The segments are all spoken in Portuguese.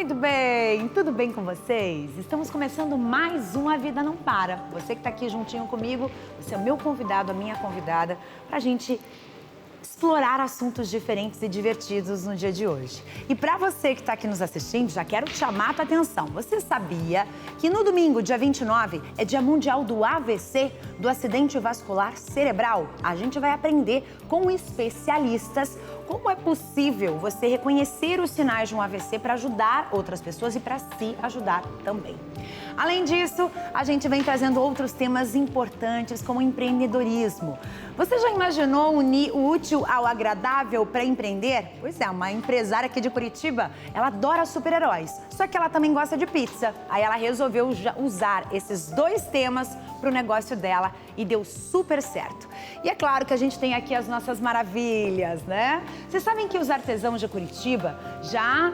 Muito bem, tudo bem com vocês? Estamos começando mais um A Vida Não Para. Você que está aqui juntinho comigo, você é o meu convidado, a minha convidada, para a gente explorar assuntos diferentes e divertidos no dia de hoje. E para você que está aqui nos assistindo, já quero chamar a tua atenção. Você sabia que no domingo, dia 29, é Dia Mundial do AVC, do Acidente Vascular Cerebral? A gente vai aprender com especialistas como é possível você reconhecer os sinais de um AVC para ajudar outras pessoas e para se ajudar também. Além disso, a gente vem trazendo outros temas importantes como empreendedorismo. Você já imaginou unir o útil ao agradável para empreender? Pois é, uma empresária aqui de Curitiba, ela adora super-heróis, só que ela também gosta de pizza. Aí ela resolveu usar esses dois temas para o negócio dela e deu super certo. E é claro que a gente tem aqui as nossas maravilhas, né? Vocês sabem que os artesãos de Curitiba já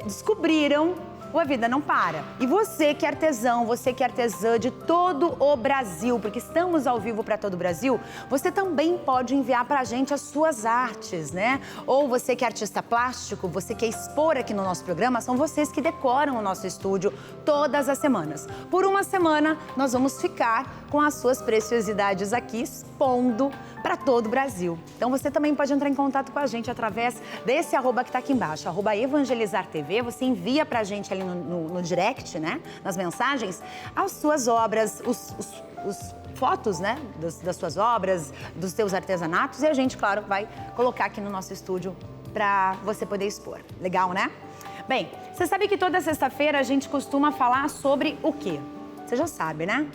descobriram o A Vida Não Para. E você que é artesão, você que é artesã de todo o Brasil, porque estamos ao vivo para todo o Brasil, você também pode enviar para a gente as suas artes, né? Ou você que é artista plástico, você quer expor aqui no nosso programa, são vocês que decoram o nosso estúdio todas as semanas. Por uma semana, nós vamos ficar com as suas preciosidades aqui, expondo para todo o Brasil. Então você também pode entrar em contato com a gente através desse arroba que está aqui embaixo, arroba Evangelizar TV. Você envia para a gente ali no direct, né, nas mensagens, as suas obras, os fotos, né, das suas obras, dos seus artesanatos, e a gente, claro, vai colocar aqui no nosso estúdio para você poder expor. Legal, né? Bem, você sabe que toda sexta-feira a gente costuma falar sobre o quê? Você já sabe, né?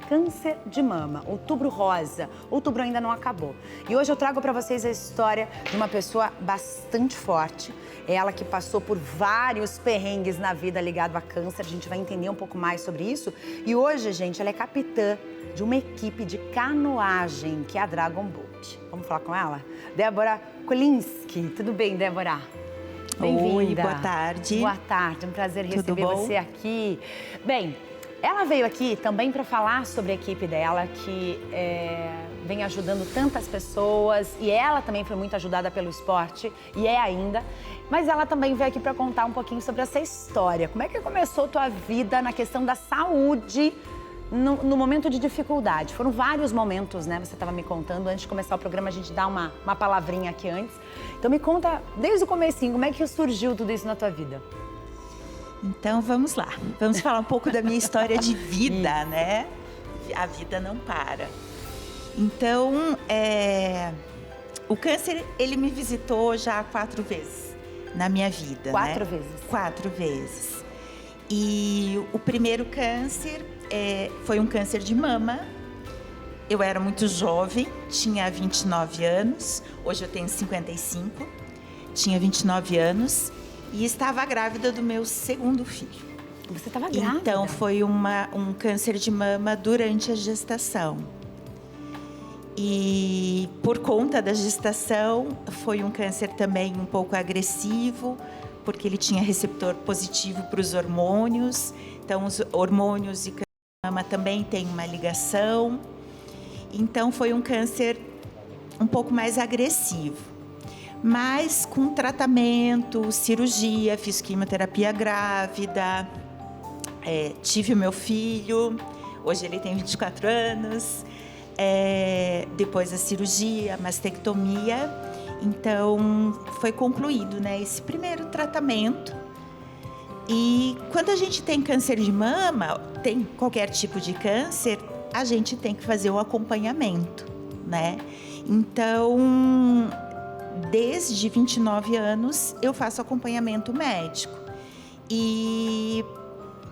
Câncer de mama, Outubro Rosa. Outubro ainda não acabou. E hoje eu trago para vocês a história de uma pessoa bastante forte. Ela que passou por vários perrengues na vida ligado a câncer. A gente vai entender um pouco mais sobre isso. E hoje, gente, ela é capitã de uma equipe de canoagem, que é a Dragon Boat. Vamos falar com ela? Débora Kolinski. Tudo bem, Débora? Bem-vinda. Oi, boa tarde. Boa tarde, um prazer receber bom? você aqui. Bem, ela veio aqui também para falar sobre a equipe dela, que vem ajudando tantas pessoas, e ela também foi muito ajudada pelo esporte, e é ainda. Mas ela também veio aqui para contar um pouquinho sobre essa história. Como é que começou a tua vida na questão da saúde no momento de dificuldade? Foram vários momentos, né? Você estava me contando, antes de começar o programa, a gente dá uma palavrinha aqui antes. Então me conta, desde o comecinho, como é que surgiu tudo isso na tua vida? Então, vamos lá. Vamos falar um pouco da minha história de vida, né? A vida não para. Então, o câncer, ele me visitou já 4 vezes na minha vida, 4 né? vezes? 4 vezes. E o primeiro câncer foi um câncer de mama. Eu era muito jovem, tinha 29 anos. Hoje eu tenho 55. Tinha 29 anos. E estava grávida do meu segundo filho. Você estava grávida? Então, foi um câncer de mama durante a gestação. E por conta da gestação, foi um câncer também um pouco agressivo, porque ele tinha receptor positivo para os hormônios. Então, os hormônios e câncer de mama também têm uma ligação. Então, foi um câncer um pouco mais agressivo. Mas com tratamento, cirurgia, fiz quimioterapia grávida, tive o meu filho, hoje ele tem 24 anos, depois a cirurgia, a mastectomia, então foi concluído, né, esse primeiro tratamento. E quando a gente tem câncer de mama, tem qualquer tipo de câncer, a gente tem que fazer o acompanhamento, né? Então, desde 29 anos, eu faço acompanhamento médico. E,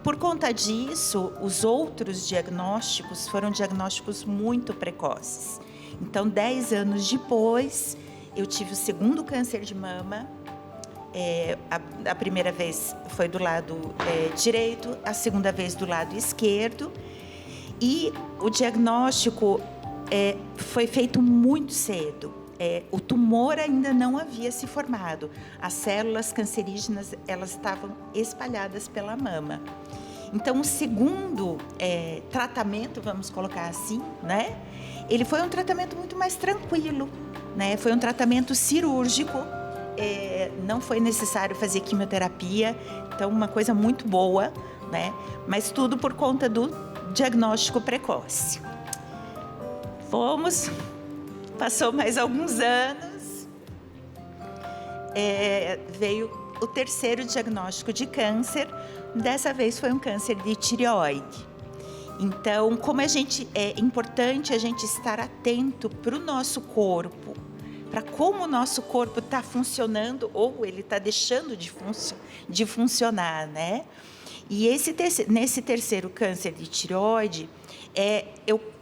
por conta disso, os outros diagnósticos foram diagnósticos muito precoces. Então, 10 anos depois, eu tive o segundo câncer de mama. A primeira vez foi do lado direito, a segunda vez do lado esquerdo. E o diagnóstico foi feito muito cedo. O tumor ainda não havia se formado. As células cancerígenas, elas estavam espalhadas pela mama. Então, o segundo tratamento, vamos colocar assim, né? Ele foi um tratamento muito mais tranquilo, né? Foi um tratamento cirúrgico. Não foi necessário fazer quimioterapia. Então, uma coisa muito boa, né? Mas tudo por conta do diagnóstico precoce. Passou mais alguns anos, veio o terceiro diagnóstico de câncer. Dessa vez foi um câncer de tireoide. Então, como é importante a gente estar atento para o nosso corpo, para como o nosso corpo está funcionando ou ele está deixando de funcionar, né? E nesse terceiro câncer de tireoide,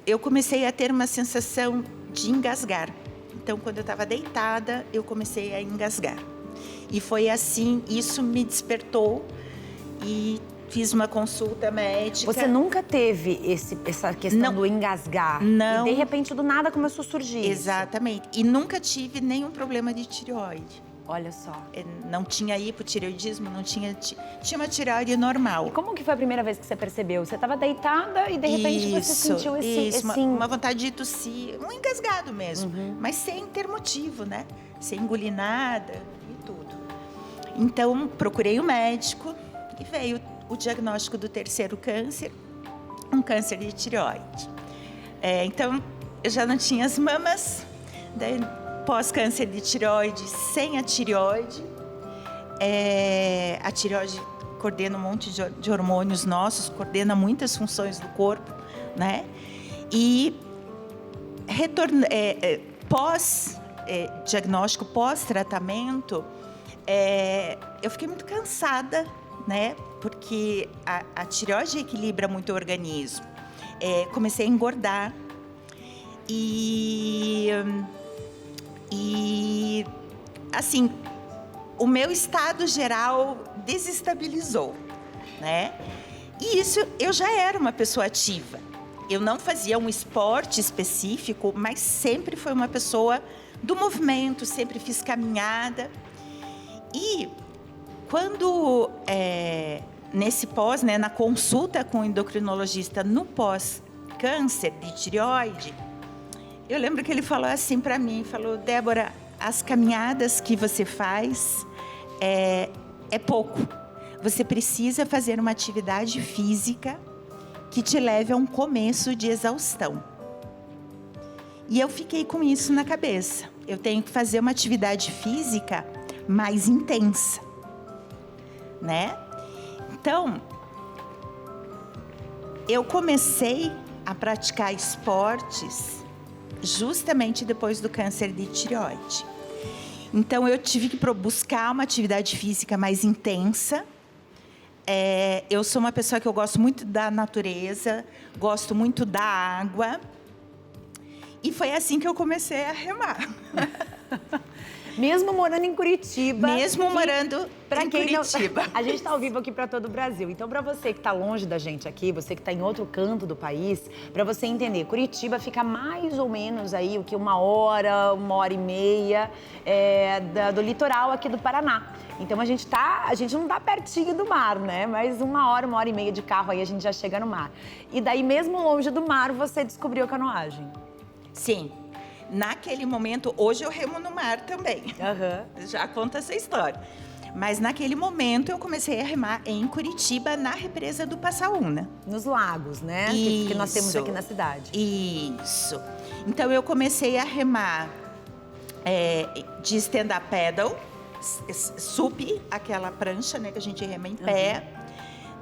eu comecei a ter uma sensação de engasgar. Então, quando eu estava deitada, eu comecei a engasgar. E foi assim, isso me despertou e fiz uma consulta médica. Você nunca teve essa questão do engasgar? Não. E de repente, do nada, começou a surgir. Exatamente. E nunca tive nenhum problema de tireoide. Olha só. Não tinha hipotireoidismo, não tinha... Tinha uma tireoide normal. E como que foi a primeira vez que você percebeu? Você estava deitada e, de repente, você sentiu esse... Uma vontade de tossir, um engasgado mesmo. Mas sem ter motivo, né? Sem engolir nada e tudo. Então, procurei o médico e veio o diagnóstico do terceiro câncer, um câncer de tireoide. Então, eu já não tinha as mamas, daí, pós-câncer de tireoide, sem a tireoide. A tireoide coordena um monte de hormônios nossos, coordena muitas funções do corpo, né? E pós-diagnóstico, pós-tratamento, eu fiquei muito cansada, né? Porque a tireoide equilibra muito o organismo. Comecei a engordar e assim, o meu estado geral desestabilizou, né? E isso, eu já era uma pessoa ativa. Eu não fazia um esporte específico, mas sempre fui uma pessoa do movimento, sempre fiz caminhada. E quando, nesse pós, né, na consulta com o endocrinologista no pós-câncer de tireoide, eu lembro que ele falou assim para mim, falou: Débora, as caminhadas que você faz é pouco. Você precisa fazer uma atividade física que te leve a um começo de exaustão. E eu fiquei com isso na cabeça. Eu tenho que fazer uma atividade física mais intensa, né? Então, eu comecei a praticar esportes justamente depois do câncer de tireoide. Então, eu tive que buscar uma atividade física mais intensa. Eu sou uma pessoa que eu gosto muito da natureza, gosto muito da água. E foi assim que eu comecei a remar. Mesmo morando em Curitiba. Mesmo morando em Curitiba. A gente está ao vivo aqui para todo o Brasil. Então, para você que está longe da gente aqui, você que está em outro canto do país, para você entender, Curitiba fica mais ou menos aí, uma hora e meia do litoral aqui do Paraná. Então, a gente não está pertinho do mar, né? Mas uma hora e meia de carro aí a gente já chega no mar. E daí, mesmo longe do mar, você descobriu a canoagem. Sim. Naquele momento, hoje eu remo no mar também. Já conta essa história. Mas naquele momento eu comecei a remar em Curitiba, na represa do Passaúna. Nos lagos, né? Isso. Que nós temos aqui na cidade. Isso. Então eu comecei a remar de stand-up paddle, SUP, aquela prancha, né, que a gente rema em pé.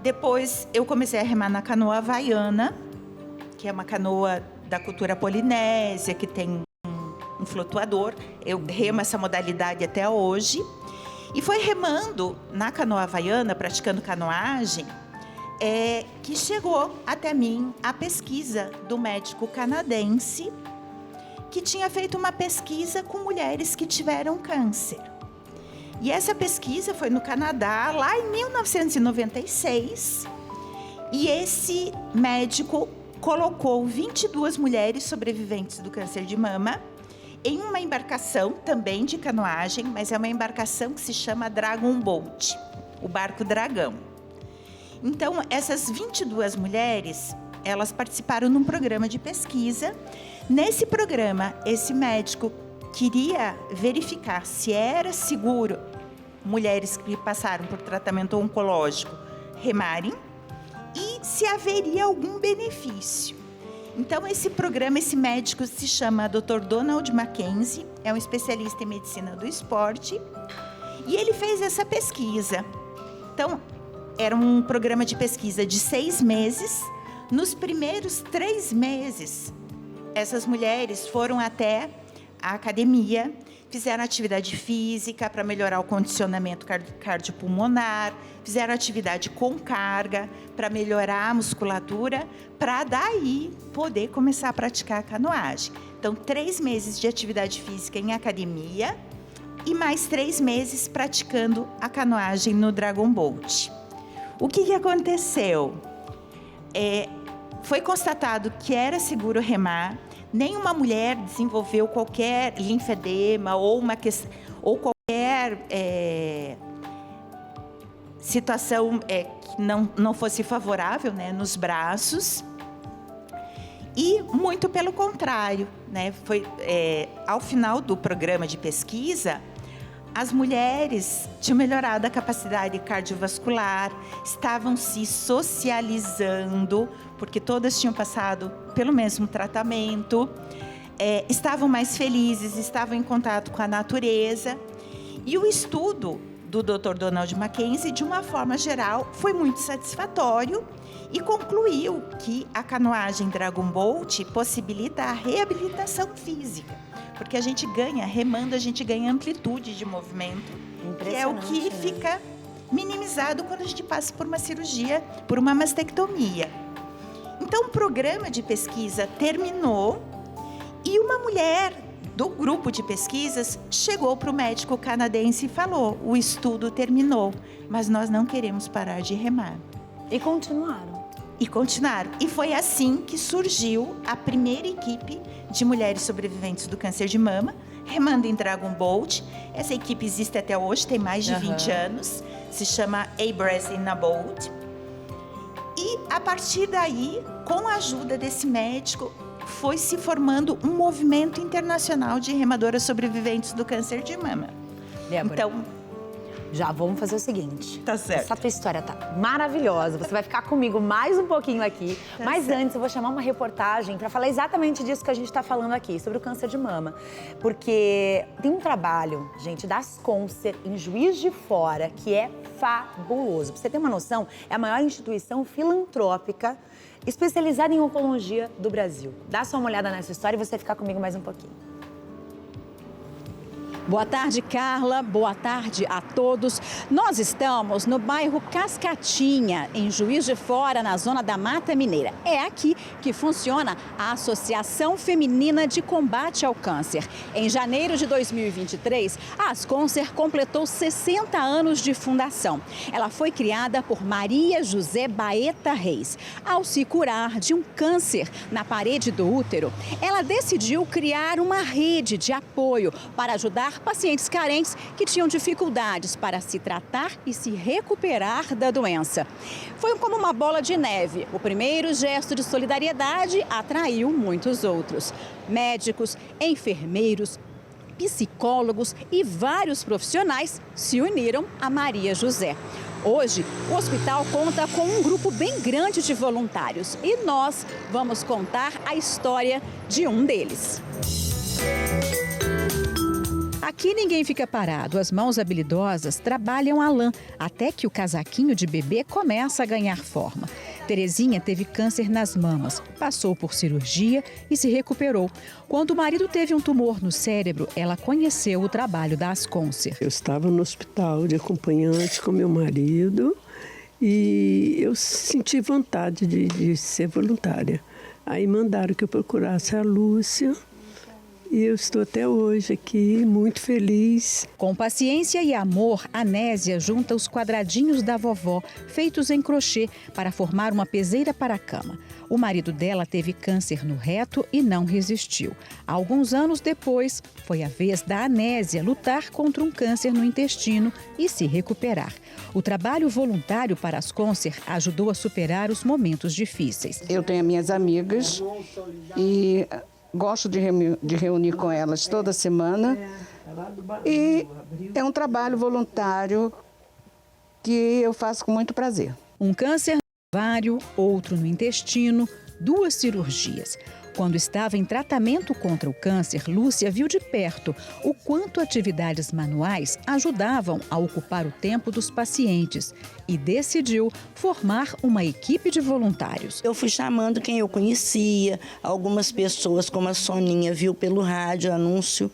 Depois eu comecei a remar na canoa havaiana, que é uma canoa da cultura polinésia, que tem um flutuador. Eu remo essa modalidade até hoje. E foi remando na canoa havaiana, praticando canoagem, que chegou até mim a pesquisa do médico canadense, que tinha feito uma pesquisa com mulheres que tiveram câncer. E essa pesquisa foi no Canadá, lá em 1996. E esse médico colocou 22 mulheres sobreviventes do câncer de mama em uma embarcação também de canoagem, mas é uma embarcação que se chama Dragon Boat, o barco dragão. Então, essas 22 mulheres, elas participaram de um programa de pesquisa. Nesse programa, esse médico queria verificar se era seguro mulheres que passaram por tratamento oncológico remarem e se haveria algum benefício. Então, esse programa, esse médico se chama Dr. Donald Mackenzie, é um especialista em medicina do esporte, e ele fez essa pesquisa. Então, era um programa de pesquisa de 6 meses. Nos primeiros 3 meses, essas mulheres foram até a academia, fizeram atividade física para melhorar o condicionamento cardiopulmonar, fizeram atividade com carga para melhorar a musculatura, para daí poder começar a praticar a canoagem. Então, 3 meses de atividade física em academia e mais 3 meses praticando a canoagem no Dragon Boat. O que aconteceu? Foi constatado que era seguro remar. Nenhuma mulher desenvolveu qualquer linfedema ou qualquer situação que não fosse favorável, né, nos braços. E muito pelo contrário, né, ao final do programa de pesquisa, as mulheres tinham melhorado a capacidade cardiovascular, estavam se socializando, porque todas tinham passado pelo mesmo tratamento, estavam mais felizes, estavam em contato com a natureza. E o estudo do Dr. Donald Mackenzie, de uma forma geral, foi muito satisfatório e concluiu que a canoagem Dragon Boat possibilita a reabilitação física. Porque a gente ganha, remando, a gente ganha amplitude de movimento, que é o que fica minimizado quando a gente passa por uma cirurgia, por uma mastectomia. Então, o programa de pesquisa terminou e uma mulher do grupo de pesquisas chegou para o médico canadense e falou: o estudo terminou, mas nós não queremos parar de remar. E continuaram. E foi assim que surgiu a primeira equipe de mulheres sobreviventes do câncer de mama, remando em Dragon Boat. Essa equipe existe até hoje, tem mais de 20 anos, se chama A Breath in a Boat. E, a partir daí, com a ajuda desse médico, foi se formando um movimento internacional de remadoras sobreviventes do câncer de mama. Débora, então, já vamos fazer o seguinte. Tá certo. Essa tua história tá maravilhosa. Você vai ficar comigo mais um pouquinho aqui. Tá mas certo. Antes, eu vou chamar uma reportagem para falar exatamente disso que a gente está falando aqui, sobre o câncer de mama. Porque tem um trabalho, gente, da Asconcer, em Juiz de Fora, que é fabuloso. Pra você ter uma noção, é a maior instituição filantrópica especializada em oncologia do Brasil. Dá só uma olhada nessa história e você vai ficar comigo mais um pouquinho. Boa tarde, Carla. Boa tarde a todos. Nós estamos no bairro Cascatinha, em Juiz de Fora, na zona da Mata Mineira. É aqui que funciona a Associação Feminina de Combate ao Câncer. Em janeiro de 2023, a Asconcer completou 60 anos de fundação. Ela foi criada por Maria José Baeta Reis. Ao se curar de um câncer na parede do útero, ela decidiu criar uma rede de apoio para ajudar pacientes carentes que tinham dificuldades para se tratar e se recuperar da doença. Foi como uma bola de neve. O primeiro gesto de solidariedade atraiu muitos outros. Médicos, enfermeiros, psicólogos e vários profissionais se uniram a Maria José. Hoje, o hospital conta com um grupo bem grande de voluntários e nós vamos contar a história de um deles. Aqui ninguém fica parado. As mãos habilidosas trabalham a lã até que o casaquinho de bebê começa a ganhar forma. Terezinha teve câncer nas mamas, passou por cirurgia e se recuperou. Quando o marido teve um tumor no cérebro, ela conheceu o trabalho da Asconcer. Eu estava no hospital de acompanhante com meu marido e eu senti vontade de ser voluntária. Aí mandaram que eu procurasse a Lúcia. E eu estou até hoje aqui, muito feliz. Com paciência e amor, a Nésia junta os quadradinhos da vovó, feitos em crochê, para formar uma peseira para a cama. O marido dela teve câncer no reto e não resistiu. Alguns anos depois, foi a vez da Nésia lutar contra um câncer no intestino e se recuperar. O trabalho voluntário para as Asconcer ajudou a superar os momentos difíceis. Eu tenho minhas amigas e gosto de reunir com elas toda semana E é um trabalho voluntário que eu faço com muito prazer. Um câncer no ovário, outro no intestino, 2 cirurgias. Quando estava em tratamento contra o câncer, Lúcia viu de perto o quanto atividades manuais ajudavam a ocupar o tempo dos pacientes e decidiu formar uma equipe de voluntários. Eu fui chamando quem eu conhecia, algumas pessoas, como a Soninha, viu pelo rádio anúncio.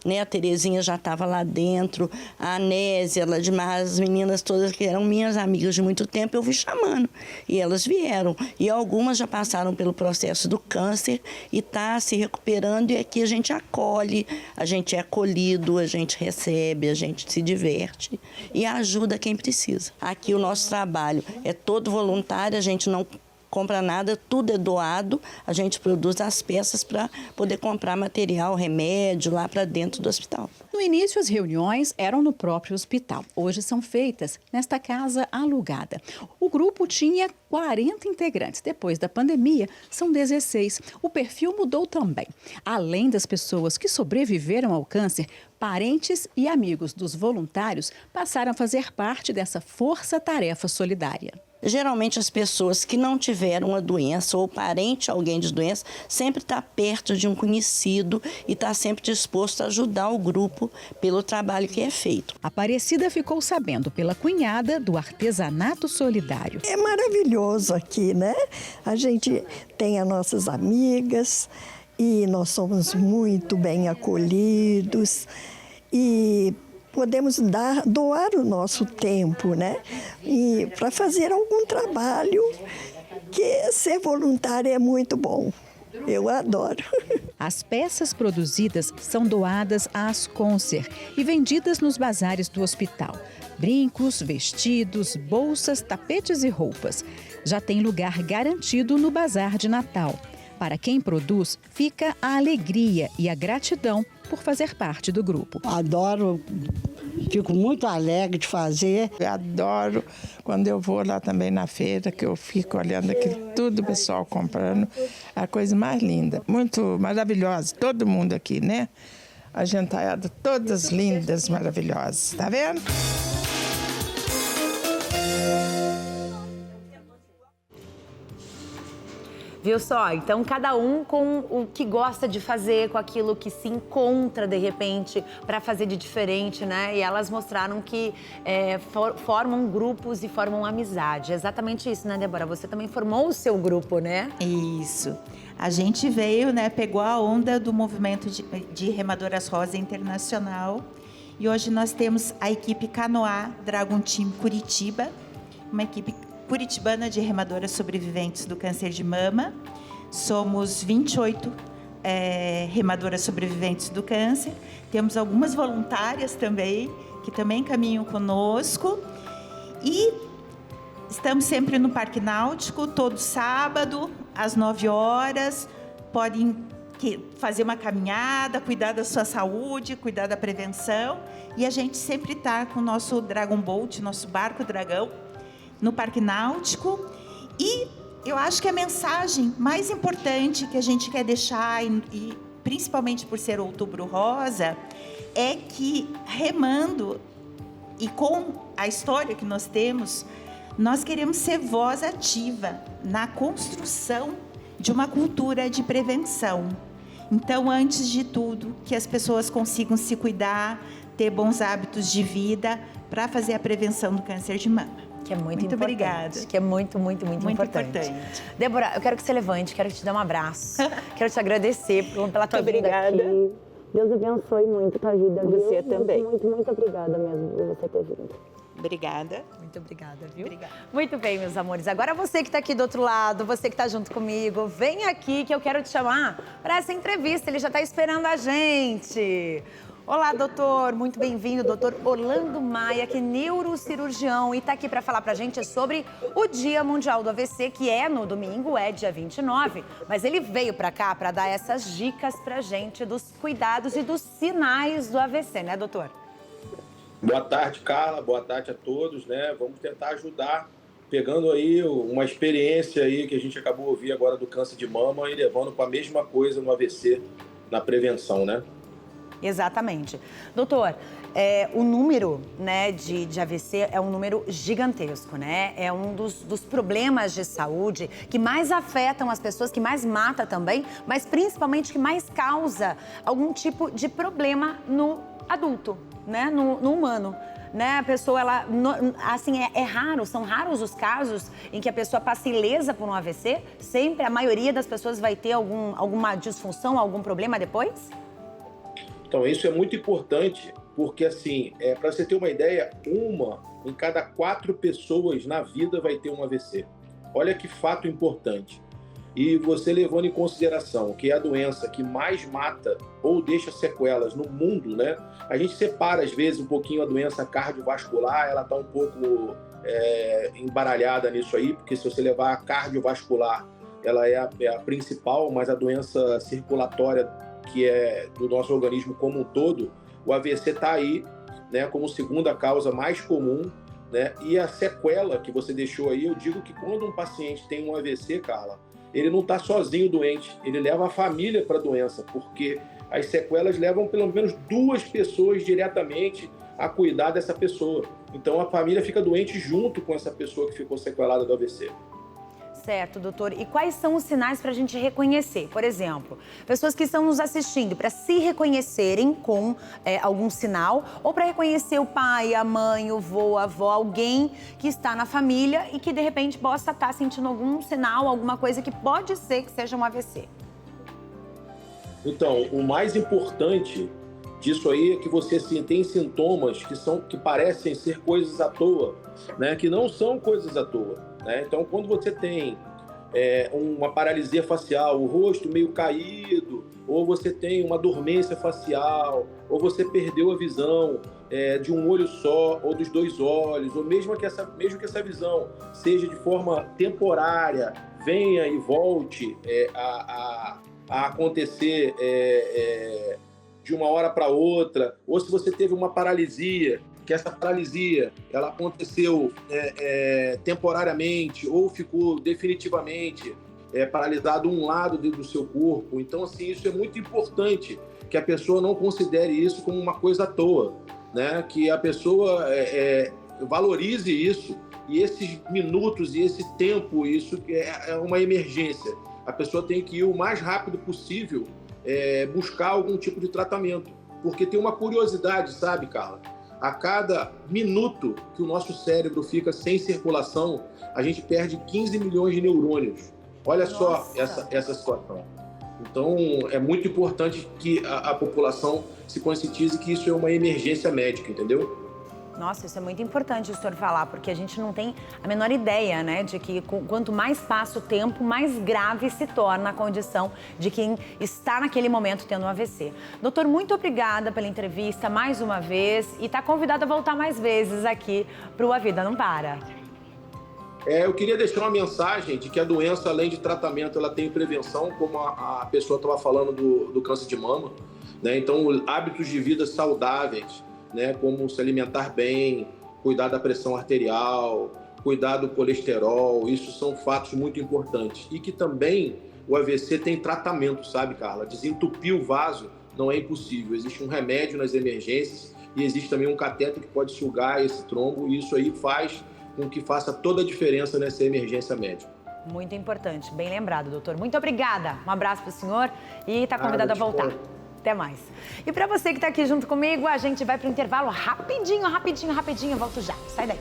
Né? A Terezinha já estava lá dentro, a Anésia, lá demais, as meninas todas que eram minhas amigas de muito tempo, eu fui chamando. E elas vieram. E algumas já passaram pelo processo do câncer e está se recuperando. E aqui a gente acolhe, a gente é acolhido, a gente recebe, a gente se diverte e ajuda quem precisa. Aqui o nosso trabalho é todo voluntário, a gente não compra nada, tudo é doado, a gente produz as peças para poder comprar material, remédio lá para dentro do hospital. No início, as reuniões eram no próprio hospital. Hoje são feitas nesta casa alugada. O grupo tinha 40 integrantes. Depois da pandemia, são 16. O perfil mudou também. Além das pessoas que sobreviveram ao câncer, parentes e amigos dos voluntários passaram a fazer parte dessa força-tarefa solidária. Geralmente as pessoas que não tiveram a doença ou parente alguém de doença sempre está perto de um conhecido e está sempre disposto a ajudar o grupo pelo trabalho que é feito. Aparecida ficou sabendo pela cunhada do artesanato solidário. É maravilhoso aqui, né? A gente tem as nossas amigas e nós somos muito bem acolhidos e podemos doar o nosso tempo, né? E para fazer algum trabalho, que ser voluntário é muito bom. Eu adoro. As peças produzidas são doadas à Asconcer e vendidas nos bazares do hospital. Brincos, vestidos, bolsas, tapetes e roupas. Já tem lugar garantido no bazar de Natal. Para quem produz, fica a alegria e a gratidão por fazer parte do grupo. Adoro, fico muito alegre de fazer. Eu adoro quando eu vou lá também na feira, que eu fico olhando aquilo, tudo o pessoal comprando. É a coisa mais linda, muito maravilhosa. Todo mundo aqui, né? A gentalhada, todas lindas, maravilhosas. Tá vendo? Viu só? Então, cada um com o que gosta de fazer, com aquilo que se encontra, de repente, para fazer de diferente, né? E elas mostraram que formam grupos e formam amizade. É exatamente isso, né, Débora? Você também formou o seu grupo, né? Isso. A gente veio, né, pegou a onda do movimento de Remadoras Rosa Internacional. E hoje nós temos a equipe Canoá Dragon Team Curitiba, uma equipe curitibana de remadoras sobreviventes do câncer de mama. Somos 28 remadoras sobreviventes do câncer. Temos algumas voluntárias também, que também caminham conosco. E estamos sempre no Parque Náutico, todo sábado, às 9 horas. Podem fazer uma caminhada, cuidar da sua saúde, cuidar da prevenção. E a gente sempre está com o nosso Dragon Boat, nosso barco dragão, no Parque Náutico. E eu acho que a mensagem mais importante que a gente quer deixar, e principalmente por ser Outubro Rosa, é que remando e com a história que nós temos, nós queremos ser voz ativa na construção de uma cultura de prevenção. Então, antes de tudo, que as pessoas consigam se cuidar, ter bons hábitos de vida para fazer a prevenção do câncer de mama. Que é muito importante. Obrigada. Que é muito importante. Débora, eu quero que você levante, quero te dar um abraço. Quero te agradecer pela tua vida aqui. Deus abençoe muito a tua vida. Você também. Muito obrigada mesmo por você ter vindo. Obrigada. Muito obrigada, viu? Obrigada. Muito bem, meus amores. Agora você que está aqui do outro lado, você que está junto comigo, vem aqui que eu quero te chamar para essa entrevista. Ele já está esperando a gente. Olá, doutor. Muito bem-vindo, doutor Orlando Maia, que é neurocirurgião e está aqui para falar para a gente sobre o Dia Mundial do AVC, que é no domingo, é dia 29. Mas ele veio para cá para dar essas dicas para a gente dos cuidados e dos sinais do AVC, né, doutor? Boa tarde, Carla. Boa tarde a todos, né? Vamos tentar ajudar, pegando aí uma experiência aí que a gente acabou de ouvir agora do câncer de mama e levando para a mesma coisa no AVC, na prevenção, né? Exatamente. Doutor, o número, né, de AVC é um número gigantesco, né? É um dos problemas de saúde que mais afetam as pessoas, que mais mata também, mas principalmente que mais causa algum tipo de problema no adulto, né, no humano. Né, a pessoa, assim, é raro, são raros os casos em que a pessoa passa ilesa por um AVC. Sempre, a maioria das pessoas vai ter alguma disfunção, algum problema depois? Então, isso é muito importante, porque, assim, para você ter uma ideia, 1 em cada 4 pessoas na vida vai ter um AVC. Olha que fato importante. E você levando em consideração que é a doença que mais mata ou deixa sequelas no mundo, né? A gente separa, às vezes, um pouquinho a doença cardiovascular, ela está um pouco embaralhada nisso aí, porque se você levar a cardiovascular, ela é a principal, mas a doença circulatória, que é do nosso organismo como um todo, o AVC está aí, né, como segunda causa mais comum, né? E a sequela que você deixou aí, eu digo que quando um paciente tem um AVC, Carla, ele não está sozinho doente, ele leva a família para a doença, porque as sequelas levam pelo menos 2 pessoas diretamente a cuidar dessa pessoa. Então a família fica doente junto com essa pessoa que ficou sequelada do AVC. Certo, doutor. E quais são os sinais para a gente reconhecer? Por exemplo, pessoas que estão nos assistindo, para se reconhecerem com algum sinal, ou para reconhecer o pai, a mãe, o vô, a avó, alguém que está na família e que de repente possa estar sentindo algum sinal, alguma coisa que pode ser que seja um AVC. Então, o mais importante disso aí é que você tem sintomas que parecem ser coisas à toa, né? Que não são coisas à toa. Né? Então, quando você tem uma paralisia facial, o rosto meio caído, ou você tem uma dormência facial, ou você perdeu a visão de um olho só, ou dos 2 olhos, ou mesmo que essa visão seja de forma temporária, venha e volte a acontecer de uma hora para outra, ou se você teve uma paralisia, que essa paralisia ela aconteceu temporariamente ou ficou definitivamente paralisado um lado do seu corpo. Então, assim, isso é muito importante, que a pessoa não considere isso como uma coisa à toa, né? Que a pessoa valorize isso, e esses minutos e esse tempo, isso é uma emergência. A pessoa tem que ir o mais rápido possível buscar algum tipo de tratamento, porque tem uma curiosidade, sabe, Carla? A cada minuto que o nosso cérebro fica sem circulação, a gente perde 15 milhões de neurônios. Olha só essa situação. Então, é muito importante que a população se conscientize que isso é uma emergência médica, entendeu? Nossa, isso é muito importante o senhor falar, porque a gente não tem a menor ideia, né, de que quanto mais passa o tempo, mais grave se torna a condição de quem está naquele momento tendo um AVC. Doutor, muito obrigada pela entrevista mais uma vez e está convidado a voltar mais vezes aqui para o A Vida Não Para. Eu queria deixar uma mensagem de que a doença, além de tratamento, ela tem prevenção, como a pessoa estava falando do câncer de mama, né? Então, hábitos de vida saudáveis, né, como se alimentar bem, cuidar da pressão arterial, cuidar do colesterol, isso são fatos muito importantes. E que também o AVC tem tratamento, sabe, Carla? Desentupir o vaso não é impossível. Existe um remédio nas emergências e existe também um cateter que pode sugar esse trombo, e isso aí faz com que faça toda a diferença nessa emergência médica. Muito importante, bem lembrado, doutor. Muito obrigada. Um abraço para o senhor e está convidado a voltar. Até mais. E para você que está aqui junto comigo, a gente vai para o intervalo rapidinho. Eu volto já. Sai daí.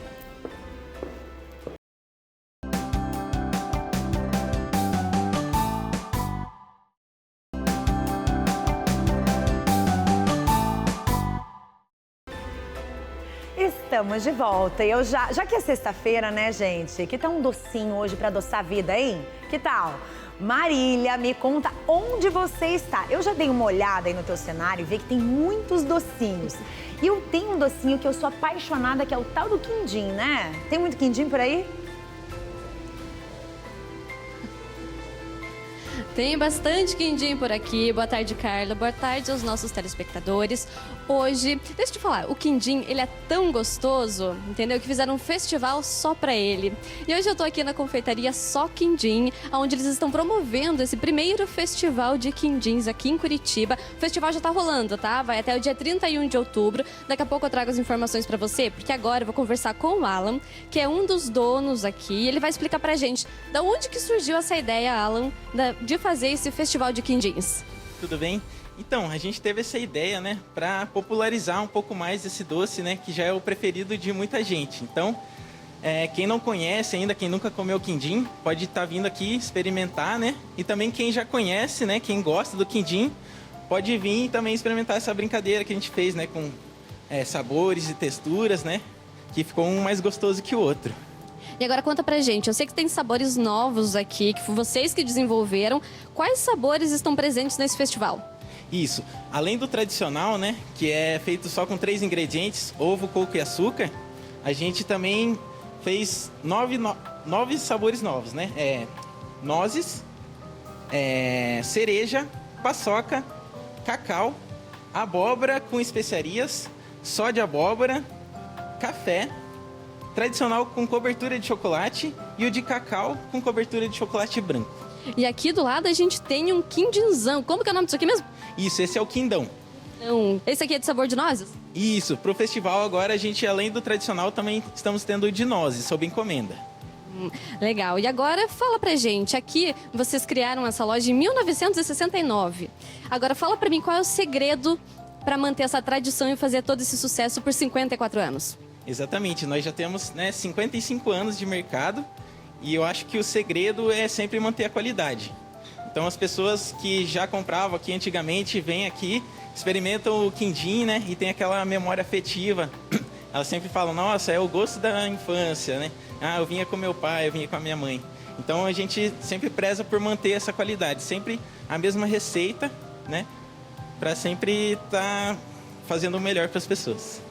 Estamos de volta. E eu já que é sexta-feira, né, gente? Que tal um docinho hoje para adoçar a vida, hein? Que tal? Marília, me conta onde você está. Eu já dei uma olhada aí no teu cenário e vi que tem muitos docinhos. E eu tenho um docinho que eu sou apaixonada, que é o tal do quindim, né? Tem muito quindim por aí? Tem bastante quindim por aqui. Boa tarde, Carla. Boa tarde aos nossos telespectadores. Hoje, deixa eu te falar, o quindim, ele é tão gostoso, entendeu? Que fizeram um festival só pra ele. E hoje eu tô aqui na confeitaria Só Quindim, onde eles estão promovendo esse primeiro festival de quindins aqui em Curitiba. O festival já tá rolando, tá? Vai até o dia 31 de outubro. Daqui a pouco eu trago as informações pra você, porque agora eu vou conversar com o Alan, que é um dos donos aqui. Ele vai explicar pra gente da onde que surgiu essa ideia, Alan, de fazer esse festival de quindins. Tudo bem? Então, a gente teve essa ideia, né, para popularizar um pouco mais esse doce, né, que já é o preferido de muita gente. Então, quem não conhece ainda, quem nunca comeu quindim, pode estar vindo aqui experimentar, né? E também quem já conhece, né, quem gosta do quindim, pode vir e também experimentar essa brincadeira que a gente fez, né, com sabores e texturas, né, que ficou um mais gostoso que o outro. E agora conta pra gente, eu sei que tem sabores novos aqui, que foi vocês que desenvolveram. Quais sabores estão presentes nesse festival? Isso, além do tradicional, né, que é feito só com 3 ingredientes, ovo, coco e açúcar, a gente também fez 9 sabores novos, né? Nozes, cereja, paçoca, cacau, abóbora com especiarias, só de abóbora, café, tradicional com cobertura de chocolate e o de cacau com cobertura de chocolate branco. E aqui do lado a gente tem um quindinzão. Como que é o nome disso aqui mesmo? Isso, esse é o quindão. Então, esse aqui é de sabor de nozes? Isso, pro festival agora a gente, além do tradicional, também estamos tendo o de nozes, sob encomenda. Legal. E agora fala pra gente, aqui vocês criaram essa loja em 1969. Agora fala pra mim qual é o segredo para manter essa tradição e fazer todo esse sucesso por 54 anos. Exatamente, nós já temos 55 anos de mercado e eu acho que o segredo é sempre manter a qualidade. Então as pessoas que já compravam aqui antigamente vêm aqui, experimentam o quindim, né, e tem aquela memória afetiva. Elas sempre falam, nossa, é o gosto da infância, né? Ah, eu vinha com meu pai, eu vinha com a minha mãe. Então a gente sempre preza por manter essa qualidade, sempre a mesma receita, né, para sempre estar fazendo o melhor para as pessoas.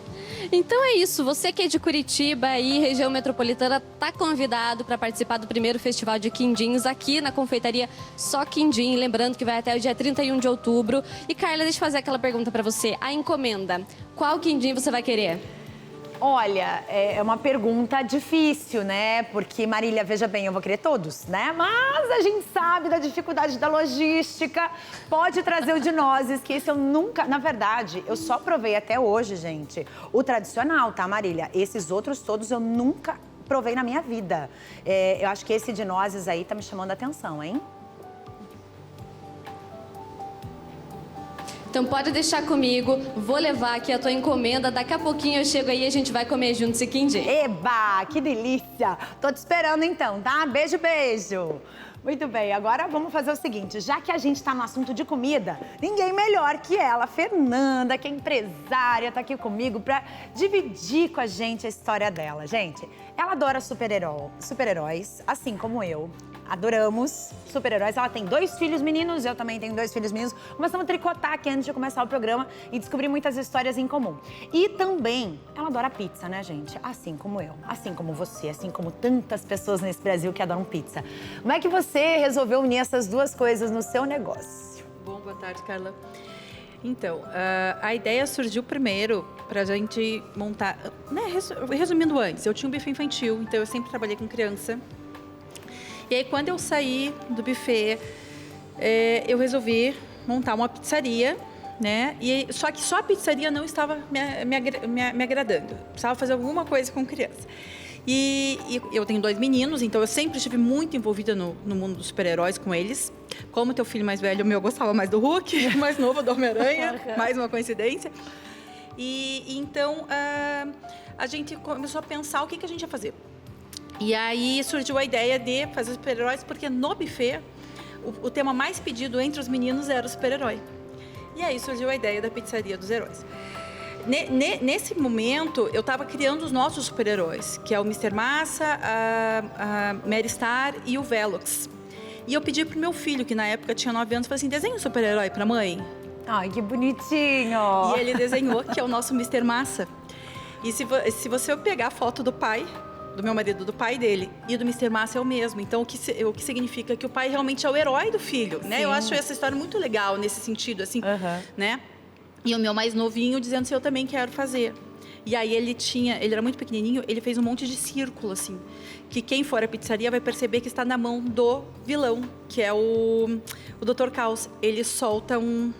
Então é isso, você que é de Curitiba e região metropolitana tá convidado para participar do primeiro festival de quindins aqui na confeitaria Só Quindim, lembrando que vai até o dia 31 de outubro. E Carla, deixa eu fazer aquela pergunta para você, a encomenda, qual quindim você vai querer? Olha, é uma pergunta difícil, né? Porque, Marília, veja bem, eu vou querer todos, né? Mas a gente sabe da dificuldade da logística. Pode trazer o de nozes, que esse eu nunca... Na verdade, eu só provei até hoje, gente, o tradicional, tá, Marília? Esses outros todos eu nunca provei na minha vida. Eu acho que esse de nozes aí tá me chamando a atenção, hein? Então pode deixar comigo, vou levar aqui a tua encomenda, daqui a pouquinho eu chego aí e a gente vai comer junto esse quindim. Eba, que delícia! Tô te esperando então, tá? Beijo, beijo! Muito bem, agora vamos fazer o seguinte, já que a gente tá no assunto de comida, ninguém melhor que ela, Fernanda, que é empresária, tá aqui comigo pra dividir com a gente a história dela. Gente, ela adora super-heróis, assim como eu. Adoramos super-heróis. Ela tem 2 filhos meninos, eu também tenho 2 filhos meninos. Começamos a tricotar aqui antes de começar o programa e descobrir muitas histórias em comum. E também, ela adora pizza, né, gente? Assim como eu, assim como você, assim como tantas pessoas nesse Brasil que adoram pizza. Como é que você resolveu unir essas duas coisas no seu negócio? Bom, boa tarde, Carla. Então, a ideia surgiu primeiro para a gente montar... Né, resumindo antes, eu tinha um buffet infantil, então eu sempre trabalhei com criança. E aí, quando eu saí do buffet, eu resolvi montar uma pizzaria, né? Só que só a pizzaria não estava me agradando. Precisava fazer alguma coisa com criança. E eu tenho 2 meninos, então eu sempre estive muito envolvida no mundo dos super-heróis com eles. Como teu filho mais velho, o meu gostava mais do Hulk, o mais novo do Homem-Aranha, mais uma coincidência. Então, a gente começou a pensar o que a gente ia fazer. E aí surgiu a ideia de fazer super-heróis, porque no buffet, o tema mais pedido entre os meninos era o super-herói. E aí surgiu a ideia da pizzaria dos heróis. Nesse momento, eu estava criando os nossos super-heróis, que é o Mr. Massa, a Mary Star e o Velox. E eu pedi pro meu filho, que na época tinha 9 anos, falei assim, desenha um super-herói pra mãe. Ai, que bonitinho! E ele desenhou, que é o nosso Mr. Massa. E se você pegar a foto do pai, do meu marido, do pai dele e do Mr. Massa é o mesmo. Então, o que significa que o pai realmente é o herói do filho, né? Sim. Eu acho essa história muito legal nesse sentido, assim, né? E o meu mais novinho dizendo assim, eu também quero fazer. E aí ele era muito pequenininho, ele fez um monte de círculo, assim, que quem for à pizzaria vai perceber que está na mão do vilão, que é o Dr. Caos. Ele solta um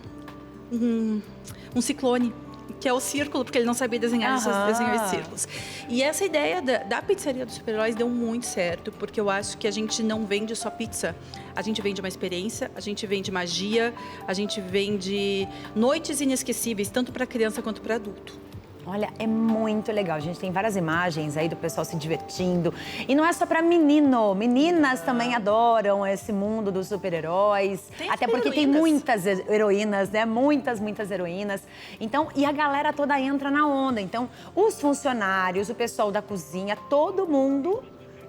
ciclone, que é o círculo, porque ele não sabia desenhar, ele desenhou esses círculos. E essa ideia da pizzaria dos super-heróis deu muito certo, porque eu acho que a gente não vende só pizza. A gente vende uma experiência, a gente vende magia, a gente vende noites inesquecíveis, tanto para criança quanto para adulto. Olha, é muito legal. A gente tem várias imagens aí do pessoal se divertindo. E não é só pra menino. Meninas também adoram esse mundo dos super-heróis. Até porque tem muitas heroínas, né? Muitas heroínas. Então, e a galera toda entra na onda. Então, os funcionários, o pessoal da cozinha, todo mundo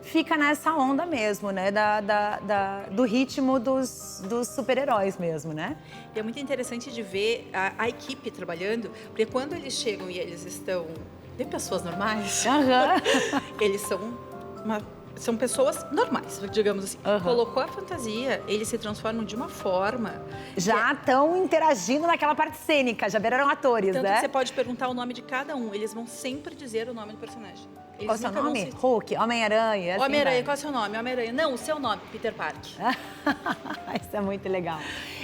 fica nessa onda mesmo, né? Do ritmo dos super-heróis mesmo, né? E é muito interessante de ver a equipe trabalhando, porque quando eles chegam e eles estão de pessoas normais, eles são pessoas normais, digamos assim. Colocou a fantasia, eles se transformam de uma forma... Já estão interagindo naquela parte cênica, já viraram atores, tanto né? Que você pode perguntar o nome de cada um, eles vão sempre dizer o nome do personagem. Eles qual é o seu nome? Hulk, Homem-Aranha. Assim Homem-Aranha, qual é o seu nome? Homem-Aranha. Não, o seu nome, Peter Parker. Isso é muito legal.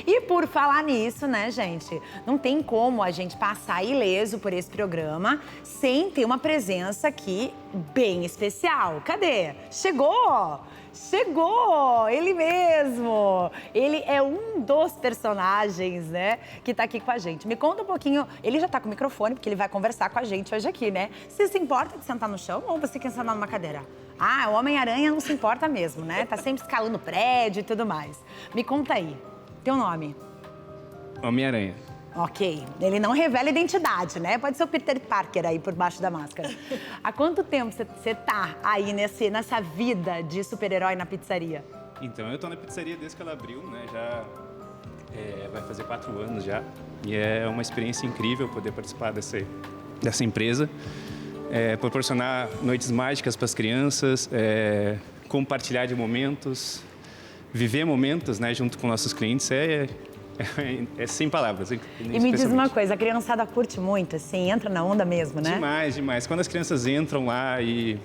E por falar nisso, né, gente? Não tem como a gente passar ileso por esse programa sem ter uma presença aqui bem especial. Cadê? Chegou! Chegou! Ele mesmo! Ele é um dos personagens, né, que tá aqui com a gente. Me conta um pouquinho, ele já tá com o microfone, porque ele vai conversar com a gente hoje aqui, né? Você se importa de sentar no chão ou você quer sentar numa cadeira? Ah, o Homem-Aranha não se importa mesmo, né? Tá sempre escalando prédio e tudo mais. Me conta aí, teu nome? Homem-Aranha. Ok, ele não revela identidade, né? Pode ser o Peter Parker aí por baixo da máscara. Há quanto tempo você tá aí nessa vida de super-herói na pizzaria? Então, eu tô na pizzaria desde que ela abriu, né? Já vai fazer 4 anos já. E é uma experiência incrível poder participar dessa empresa. Proporcionar noites mágicas para as crianças, compartilhar de momentos, viver momentos, né, junto com nossos clientes é sem palavras. E me diz uma coisa, a criançada curte muito, assim, entra na onda mesmo, né? Demais, demais. Quando as crianças entram lá e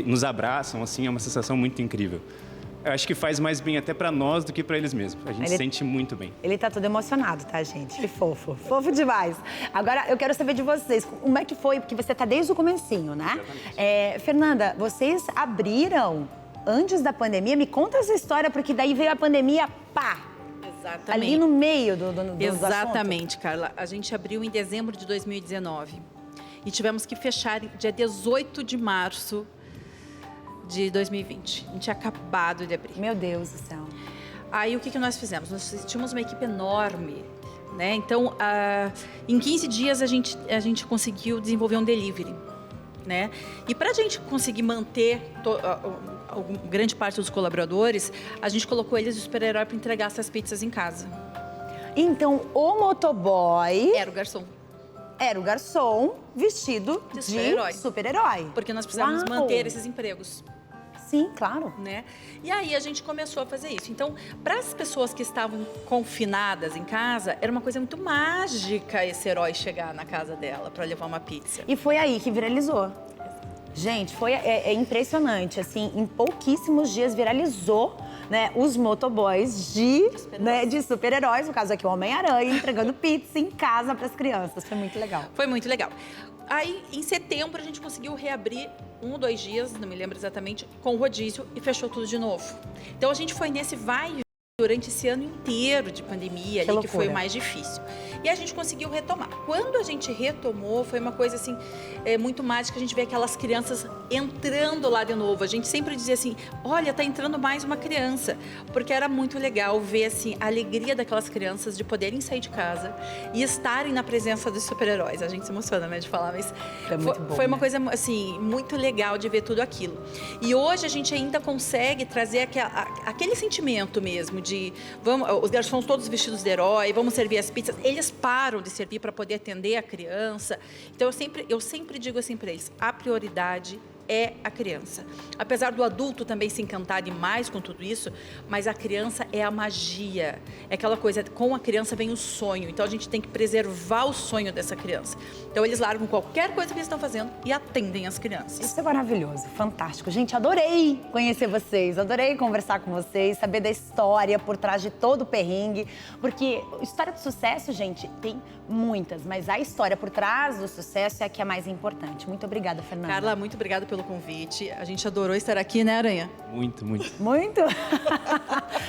nos abraçam, assim, é uma sensação muito incrível. Eu acho que faz mais bem até para nós do que para eles mesmos. A gente se sente muito bem. Ele tá todo emocionado, tá, gente? Que fofo. Fofo demais. Agora, eu quero saber de vocês, como é que foi? Porque você tá desde o comecinho, né? Fernanda, vocês abriram antes da pandemia? Me conta essa história, porque daí veio a pandemia, pá! Exatamente. Ali no meio do Exatamente, Carla. A gente abriu em dezembro de 2019 e tivemos que fechar dia 18 de março de 2020. A gente tinha acabado de abrir. Meu Deus do céu. Aí, o que nós fizemos? Nós tínhamos uma equipe enorme, né? Então, em 15 dias, a gente conseguiu desenvolver um delivery, né? E para a gente conseguir manter grande parte dos colaboradores, a gente colocou eles de super-herói para entregar essas pizzas em casa. Então, o motoboy... Era o garçom. Era o garçom vestido de super-herói. Porque nós precisávamos manter esses empregos. Sim, claro. Né? E aí a gente começou a fazer isso. Então, para as pessoas que estavam confinadas em casa, era uma coisa muito mágica esse herói chegar na casa dela para levar uma pizza. E foi aí que viralizou. Gente, é impressionante, assim, em pouquíssimos dias viralizou, né, os motoboys de super-heróis, no caso aqui o Homem-Aranha, entregando pizza em casa para as crianças. Foi muito legal. Foi muito legal. Aí, em setembro, a gente conseguiu reabrir 1 ou 2 dias, não me lembro exatamente, com o rodízio e fechou tudo de novo. Então, a gente foi nesse vai durante esse ano inteiro de pandemia, ali, que foi o mais difícil. E a gente conseguiu retomar. Quando a gente retomou, foi uma coisa assim, muito mágica, a gente vê aquelas crianças entrando lá de novo. A gente sempre dizia assim, olha, tá entrando mais uma criança. Porque era muito legal ver assim, a alegria daquelas crianças de poderem sair de casa e estarem na presença dos super-heróis. A gente se emociona, né, de falar, mas foi uma coisa assim, muito legal de ver tudo aquilo. E hoje a gente ainda consegue trazer aquele sentimento mesmo de, os garçons todos vestidos de herói, vamos servir as pizzas. Eles param de servir para poder atender a criança. Então, eu sempre digo assim para eles, a prioridade é a criança. Apesar do adulto também se encantar demais com tudo isso, mas a criança é a magia. É aquela coisa, com a criança vem o sonho. Então a gente tem que preservar o sonho dessa criança. Então eles largam qualquer coisa que eles estão fazendo e atendem as crianças. Isso é maravilhoso, fantástico. Gente, adorei conhecer vocês, adorei conversar com vocês, saber da história por trás de todo o perrengue. Porque história de sucesso, gente, tem muitas, mas a história por trás do sucesso é a que é mais importante. Muito obrigada, Fernanda. Carla, muito obrigada pelo convite. A gente adorou estar aqui, né, Aranha? Muito, muito. Muito?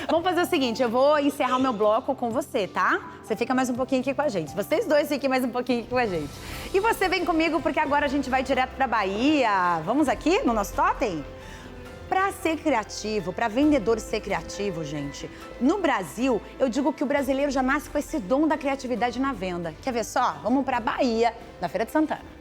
Vamos fazer o seguinte, eu vou encerrar o meu bloco com você, tá? Você fica mais um pouquinho aqui com a gente. Vocês dois fiquem mais um pouquinho aqui com a gente. E você vem comigo porque agora a gente vai direto pra Bahia. Vamos aqui no nosso totem? Para ser criativo, para vendedor ser criativo, gente, no Brasil, eu digo que o brasileiro já nasce com esse dom da criatividade na venda. Quer ver só? Vamos para Bahia, na Feira de Santana.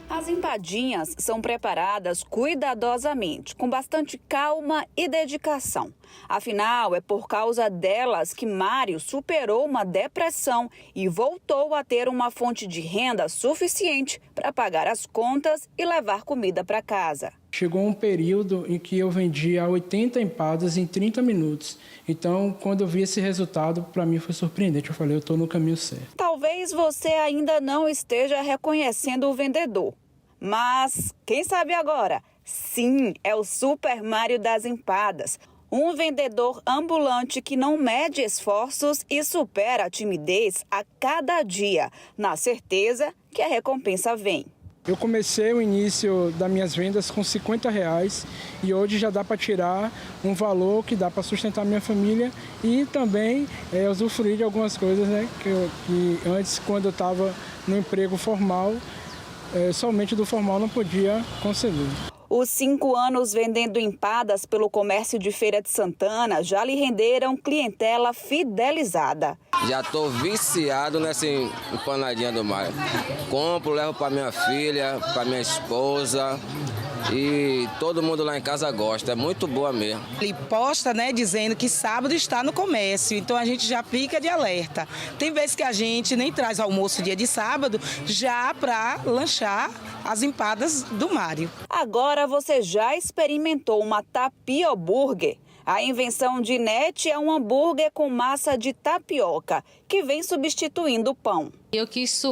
As empadinhas são preparadas cuidadosamente, com bastante calma e dedicação. Afinal, é por causa delas que Mário superou uma depressão e voltou a ter uma fonte de renda suficiente para pagar as contas e levar comida para casa. Chegou um período em que eu vendia 80 empadas em 30 minutos. Então, quando eu vi esse resultado, para mim foi surpreendente. Eu falei, eu estou no caminho certo. Talvez você ainda não esteja reconhecendo o vendedor. Mas, quem sabe agora? Sim, é o Super Mário das Empadas. Um vendedor ambulante que não mede esforços e supera a timidez a cada dia, na certeza que a recompensa vem. Eu comecei o início das minhas vendas com R$50 e hoje já dá para tirar um valor que dá para sustentar minha família e também usufruir de algumas coisas, né, que antes, quando eu estava no emprego formal, somente do formal não podia conceder. Os 5 anos vendendo empadas pelo comércio de Feira de Santana já lhe renderam clientela fidelizada. Já estou viciado nessa empanadinha do Mário. Compro, levo para minha filha, para minha esposa. E todo mundo lá em casa gosta, é muito boa mesmo. Ele posta, né, dizendo que sábado está no comércio, então a gente já fica de alerta. Tem vezes que a gente nem traz almoço dia de sábado, já para lanchar as empadas do Mário. Agora você já experimentou uma tapioca burger? A invenção de Nete é um hambúrguer com massa de tapioca, que vem substituindo o pão. Eu quis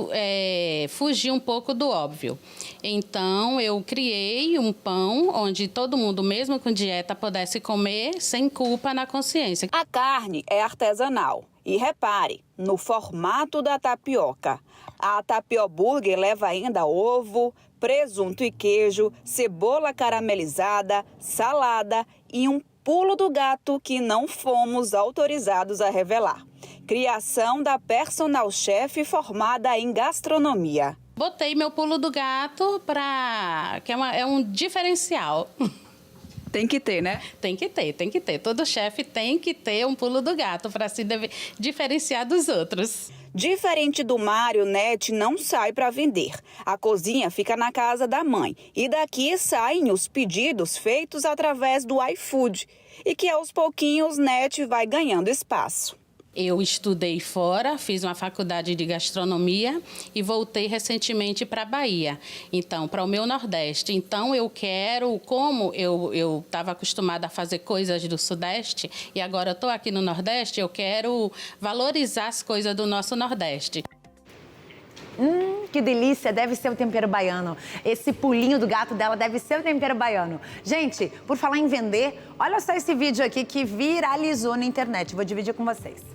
fugir um pouco do óbvio. Então, eu criei um pão onde todo mundo, mesmo com dieta, pudesse comer sem culpa na consciência. A carne é artesanal. E repare, no formato da tapioca. A tapioca burger leva ainda ovo, presunto e queijo, cebola caramelizada, salada e um pulo do gato que não fomos autorizados a revelar. Criação da personal chef formada em gastronomia. Botei meu pulo do gato que é um diferencial. Tem que ter, né? Tem que ter. Todo chefe tem que ter um pulo do gato para se diferenciar dos outros. Diferente do Mário, Nete não sai para vender. A cozinha fica na casa da mãe e daqui saem os pedidos feitos através do iFood e que aos pouquinhos Nete vai ganhando espaço. Eu estudei fora, fiz uma faculdade de gastronomia e voltei recentemente para a Bahia, então, para o meu Nordeste. Então, eu quero, como eu estava acostumada a fazer coisas do Sudeste e agora estou aqui no Nordeste, eu quero valorizar as coisas do nosso Nordeste. Que delícia, deve ser o tempero baiano. Esse pulinho do gato dela deve ser o tempero baiano. Gente, por falar em vender, olha só esse vídeo aqui que viralizou na internet. Vou dividir com vocês.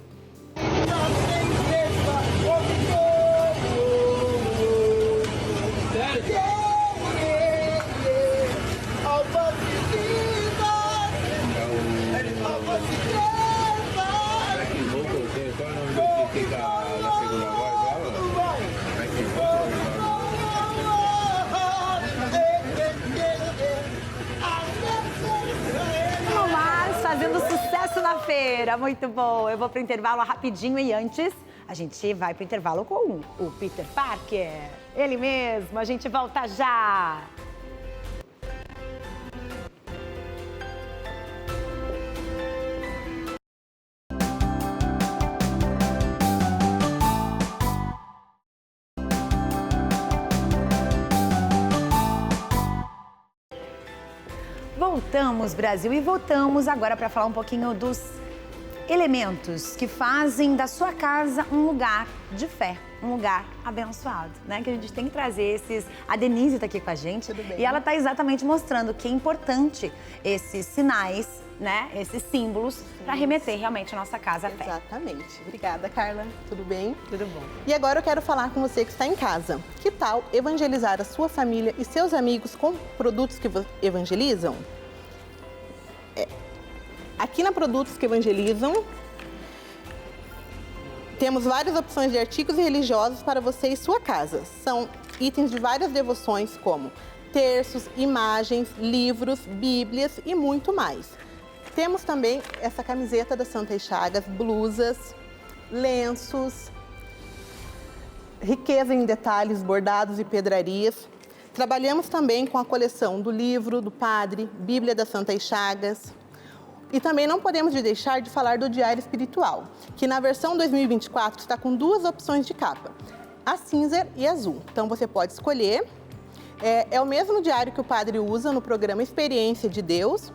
Fazendo sucesso na feira, muito bom. Eu vou pro intervalo rapidinho e antes a gente vai pro intervalo com o Peter Parker. Ele mesmo, a gente volta já. Voltamos, Brasil, e voltamos agora para falar um pouquinho dos elementos que fazem da sua casa um lugar de fé, um lugar abençoado, né? Que a gente tem que trazer esses... A Denise está aqui com a gente e ela está exatamente mostrando que é importante esses sinais, né? Esses símbolos para remeter realmente a nossa casa à fé. Exatamente. Obrigada, Carla. Tudo bem? Tudo bom. E agora eu quero falar com você que está em casa. Que tal evangelizar a sua família e seus amigos com produtos que evangelizam? Aqui na Produtos que Evangelizam, temos várias opções de artigos religiosos para você e sua casa. São itens de várias devoções, como terços, imagens, livros, bíblias e muito mais. Temos também essa camiseta da Santa Chagas, blusas, lenços, riqueza em detalhes, bordados e pedrarias. Trabalhamos também com a coleção do livro do Padre, Bíblia da Santa Chagas. E também não podemos deixar de falar do Diário Espiritual, que na versão 2024 está com duas opções de capa, a cinza e azul. Então você pode escolher. É o mesmo diário que o padre usa no programa Experiência de Deus.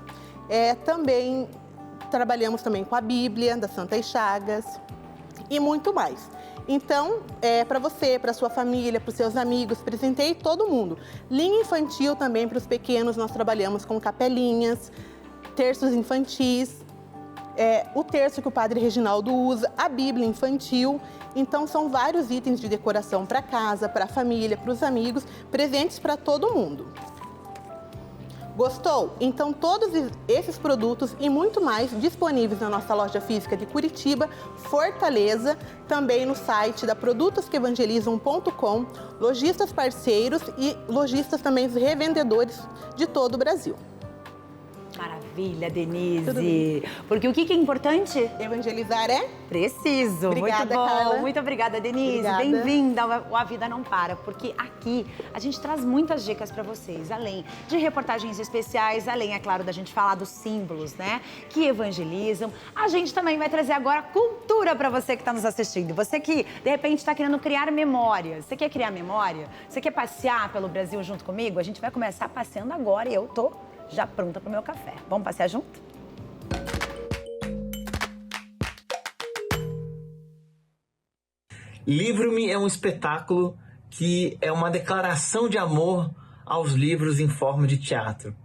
Também trabalhamos também com a Bíblia da Santa Chagas e muito mais. Então, para você, para sua família, para os seus amigos, presenteie todo mundo. Linha infantil também para os pequenos, nós trabalhamos com capelinhas, terços infantis, o terço que o Padre Reginaldo usa, a Bíblia infantil. Então, são vários itens de decoração para casa, para a família, para os amigos, presentes para todo mundo. Gostou? Então, todos esses produtos e muito mais disponíveis na nossa loja física de Curitiba, Fortaleza, também no site da produtosqueevangelizam.com, lojistas parceiros e lojistas também revendedores de todo o Brasil. Maravilha, Denise. Porque o que é importante? Evangelizar preciso. Obrigada, muito bom. Carla. Muito obrigada, Denise. Bem-vinda ao A Vida Não Para, porque aqui a gente traz muitas dicas para vocês, além de reportagens especiais, além, é claro, da gente falar dos símbolos, né, que evangelizam. A gente também vai trazer agora cultura para você que está nos assistindo. Você que, de repente, está querendo criar memórias. Você quer criar memória? Você quer passear pelo Brasil junto comigo? A gente vai começar passeando agora e eu tô já pronta para o meu café. Vamos passear junto? Livro-me é um espetáculo que é uma declaração de amor aos livros em forma de teatro.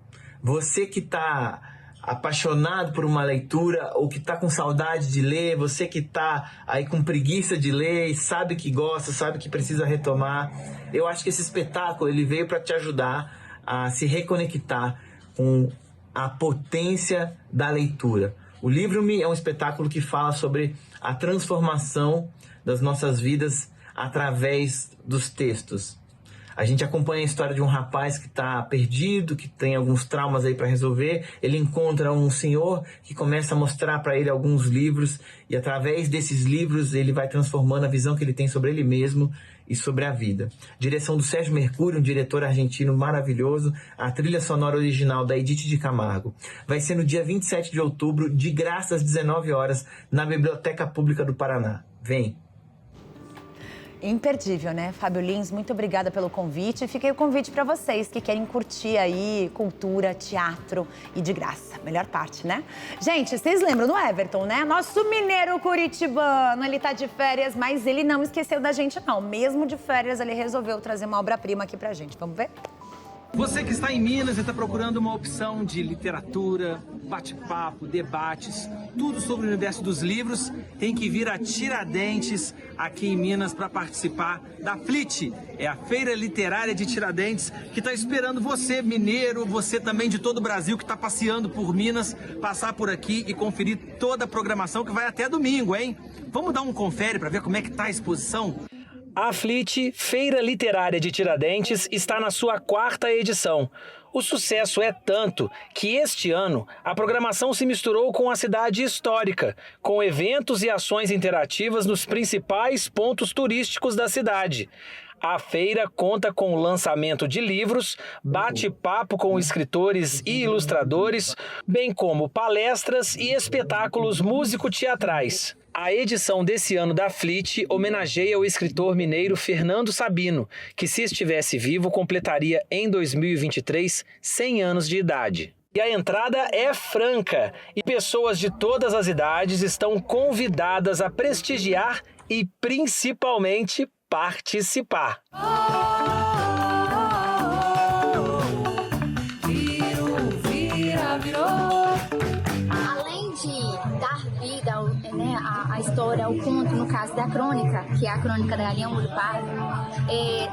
Você que está apaixonado por uma leitura ou que está com saudade de ler, você que está aí com preguiça de ler e sabe que gosta, sabe que precisa retomar, eu acho que esse espetáculo ele veio para te ajudar a se reconectar com a potência da leitura. O Livro-me é um espetáculo que fala sobre a transformação das nossas vidas através dos textos. A gente acompanha a história de um rapaz que está perdido, que tem alguns traumas aí para resolver. Ele encontra um senhor que começa a mostrar para ele alguns livros e através desses livros ele vai transformando a visão que ele tem sobre ele mesmo e sobre a vida. Direção do Sérgio Mercúrio, um diretor argentino maravilhoso. A trilha sonora original da Edith de Camargo. Vai ser no dia 27 de outubro, de graça às 19 horas, na Biblioteca Pública do Paraná. Vem! Imperdível, né? Fábio Lins, muito obrigada pelo convite. Fica aí o convite para vocês que querem curtir aí cultura, teatro e de graça. Melhor parte, né? Gente, vocês lembram do Everton, né? Nosso mineiro curitibano. Ele tá de férias, mas ele não esqueceu da gente, não. Mesmo de férias, ele resolveu trazer uma obra-prima aqui pra gente. Vamos ver? Você que está em Minas e está procurando uma opção de literatura, bate-papo, debates, tudo sobre o universo dos livros, tem que vir a Tiradentes, aqui em Minas, para participar da FLIT. É a Feira Literária de Tiradentes, que está esperando você, mineiro, você também de todo o Brasil, que está passeando por Minas, passar por aqui e conferir toda a programação, que vai até domingo, hein? Vamos dar um confere para ver como é que está a exposição? A FLIT, Feira Literária de Tiradentes, está na sua 4ª edição. O sucesso é tanto que este ano a programação se misturou com a cidade histórica, com eventos e ações interativas nos principais pontos turísticos da cidade. A feira conta com o lançamento de livros, bate-papo com escritores e ilustradores, bem como palestras e espetáculos músico-teatrais. A edição desse ano da FLIT homenageia o escritor mineiro Fernando Sabino, que, se estivesse vivo, completaria em 2023 100 anos de idade. E a entrada é franca e pessoas de todas as idades estão convidadas a prestigiar e principalmente participar. Além de dar vida à história, ao conto, no caso da crônica, que é a crônica da Galinha Molho Pardo,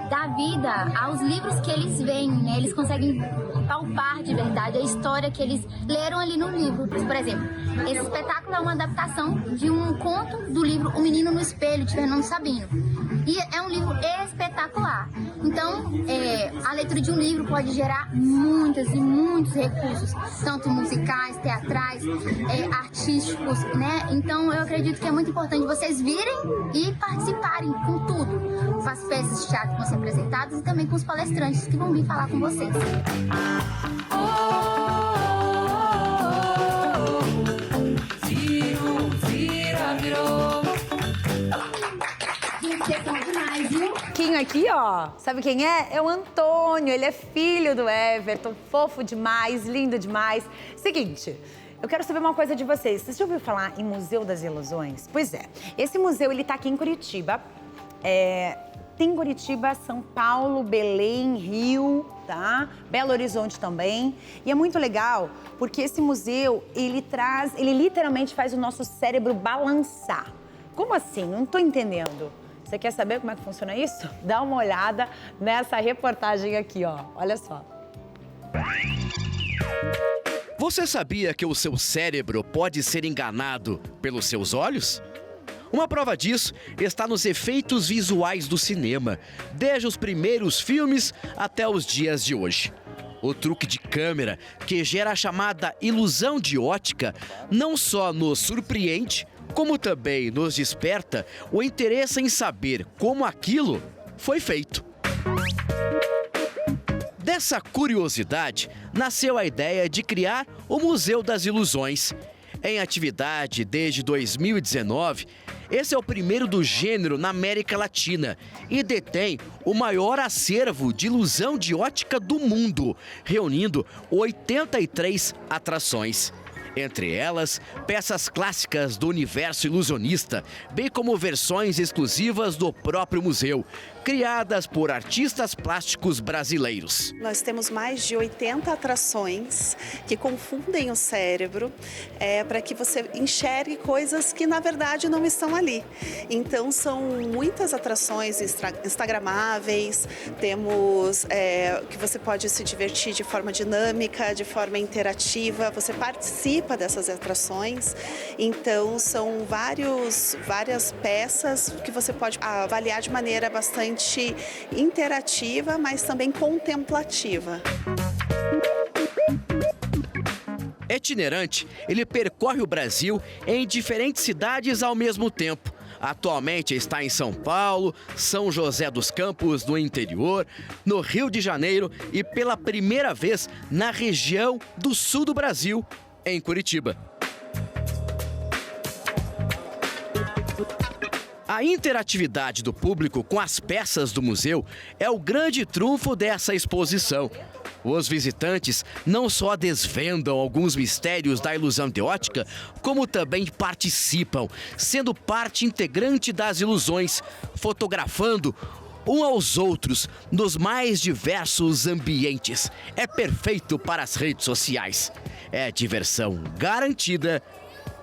dá vida aos livros que eles veem, né? Eles conseguem palpar de verdade a história que eles leram ali no livro. Por exemplo, esse espetáculo é uma adaptação de um conto do livro O Menino no Espelho, de Fernando Sabino. E é um livro espetacular. Então, a leitura de um livro pode gerar muitos e muitos recursos, tanto musicais, teatrais, artísticos, né? Então, eu acredito que é muito importante vocês virem e participarem com tudo. Com as peças de teatro que vão ser apresentadas e também com os palestrantes que vão vir falar com vocês. Quem aqui, ó, sabe quem é? É o Antônio, ele é filho do Everton, fofo demais, lindo demais. Seguinte, eu quero saber uma coisa de vocês. Vocês já ouviram falar em Museu das Ilusões? Pois é, esse museu, ele tá aqui em Curitiba. Tem Curitiba, São Paulo, Belém, Rio, tá? Belo Horizonte também. E é muito legal, porque esse museu, ele literalmente faz o nosso cérebro balançar. Como assim? Não tô entendendo. Você quer saber como é que funciona isso? Dá uma olhada nessa reportagem aqui, ó. Olha só. Você sabia que o seu cérebro pode ser enganado pelos seus olhos? Uma prova disso está nos efeitos visuais do cinema, desde os primeiros filmes até os dias de hoje. O truque de câmera, que gera a chamada ilusão de ótica, não só nos surpreende, como também nos desperta o interesse em saber como aquilo foi feito. Dessa curiosidade, nasceu a ideia de criar o Museu das Ilusões. Em atividade desde 2019, esse é o primeiro do gênero na América Latina e detém o maior acervo de ilusão de ótica do mundo, reunindo 83 atrações. Entre elas, peças clássicas do universo ilusionista, bem como versões exclusivas do próprio museu, criadas por artistas plásticos brasileiros. Nós temos mais de 80 atrações que confundem o cérebro para que você enxergue coisas que na verdade não estão ali. Então são muitas atrações instagramáveis, temos que você pode se divertir de forma dinâmica, de forma interativa, você participa dessas atrações. Então são várias peças que você pode avaliar de maneira bastante interativa, mas também contemplativa. Itinerante, ele percorre o Brasil em diferentes cidades ao mesmo tempo. Atualmente está em São Paulo, São José dos Campos, no interior, no Rio de Janeiro e pela primeira vez na região do sul do Brasil, em Curitiba. A interatividade do público com as peças do museu é o grande trunfo dessa exposição. Os visitantes não só desvendam alguns mistérios da ilusão de ótica, como também participam, sendo parte integrante das ilusões, fotografando um aos outros nos mais diversos ambientes. É perfeito para as redes sociais. É diversão garantida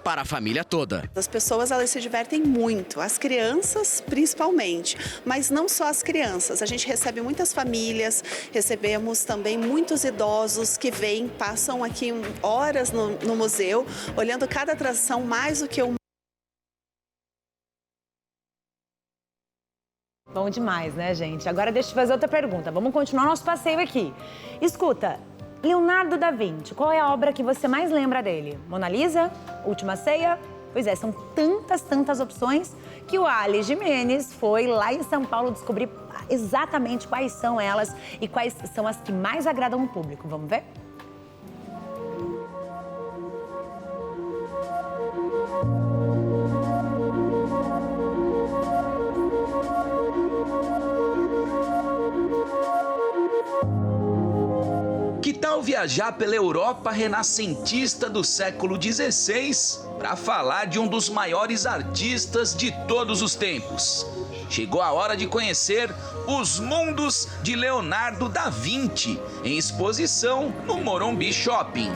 para a família toda. As pessoas, elas se divertem muito, as crianças principalmente, mas não só as crianças. A gente recebe muitas famílias, recebemos também muitos idosos que vêm, passam aqui horas no museu, olhando cada atração mais do que uma. Bom demais, né, gente? Agora deixa eu te fazer outra pergunta. Vamos continuar nosso passeio aqui. Escuta, Leonardo da Vinci, qual é a obra que você mais lembra dele? Mona Lisa? Última Ceia? Pois é, são tantas opções que o Ali Jimenez foi lá em São Paulo descobrir exatamente quais são elas e quais são as que mais agradam o público. Vamos ver? Que tal viajar viajar pela Europa renascentista do século XVI para falar de um dos maiores artistas de todos os tempos. Chegou a hora de conhecer os mundos de Leonardo da Vinci, em exposição no Morumbi Shopping.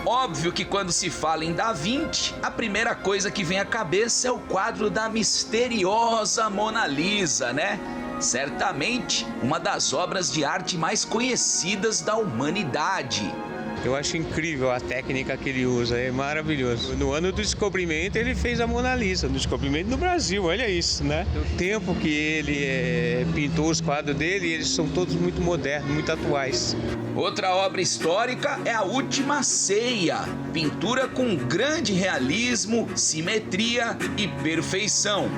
Óbvio que quando se fala em Da Vinci, a primeira coisa que vem à cabeça é o quadro da misteriosa Mona Lisa, né? Certamente uma das obras de arte mais conhecidas da humanidade. Eu acho incrível a técnica que ele usa, é maravilhoso. No ano do descobrimento ele fez a Mona Lisa, no descobrimento no Brasil, olha isso, né? O tempo que ele pintou os quadros dele, eles são todos muito modernos, muito atuais. Outra obra histórica é A Última Ceia, pintura com grande realismo, simetria e perfeição.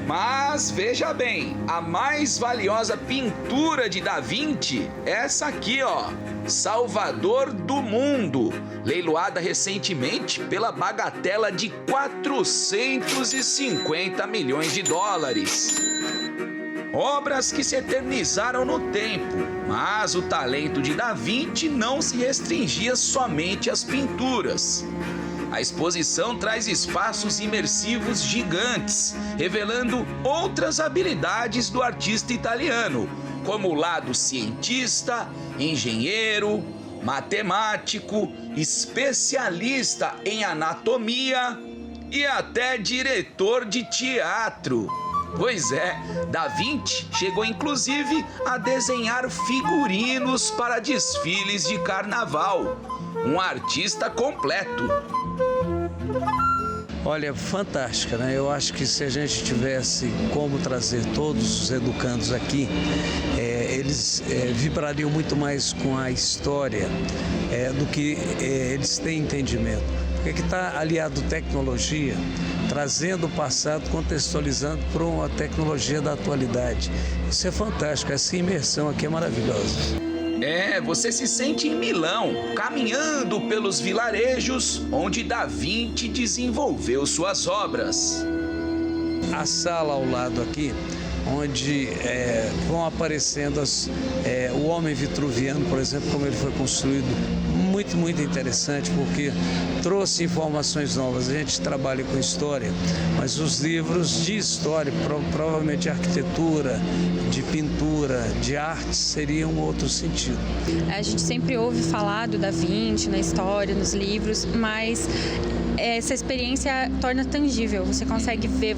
Mas veja bem, a mais valiosa pintura de Da Vinci é essa aqui, ó, Salvador do Mundo, leiloada recentemente pela bagatela de 450 milhões de dólares. Obras que se eternizaram no tempo, mas o talento de Da Vinci não se restringia somente às pinturas. A exposição traz espaços imersivos gigantes, revelando outras habilidades do artista italiano, como o lado cientista, engenheiro, matemático, especialista em anatomia e até diretor de teatro. Pois é, Da Vinci chegou inclusive a desenhar figurinos para desfiles de carnaval. Um artista completo. Olha, fantástica, né? Eu acho que se a gente tivesse como trazer todos os educandos aqui, eles vibrariam muito mais com a história do que eles têm entendimento. Porque que está aliado tecnologia, trazendo o passado, contextualizando para uma tecnologia da atualidade. Isso é fantástico, essa imersão aqui é maravilhosa. Você se sente em Milão, caminhando pelos vilarejos onde Da Vinci desenvolveu suas obras. A sala ao lado aqui, onde vão aparecendo o homem vitruviano, por exemplo, como ele foi construído, muito, muito interessante, porque trouxe informações novas. A gente trabalha com história, mas os livros de história, provavelmente de arquitetura, de pintura, de arte, seriam um outro sentido. A gente sempre ouve falar do Da Vinci na história, nos livros, mas essa experiência torna tangível. Você consegue ver,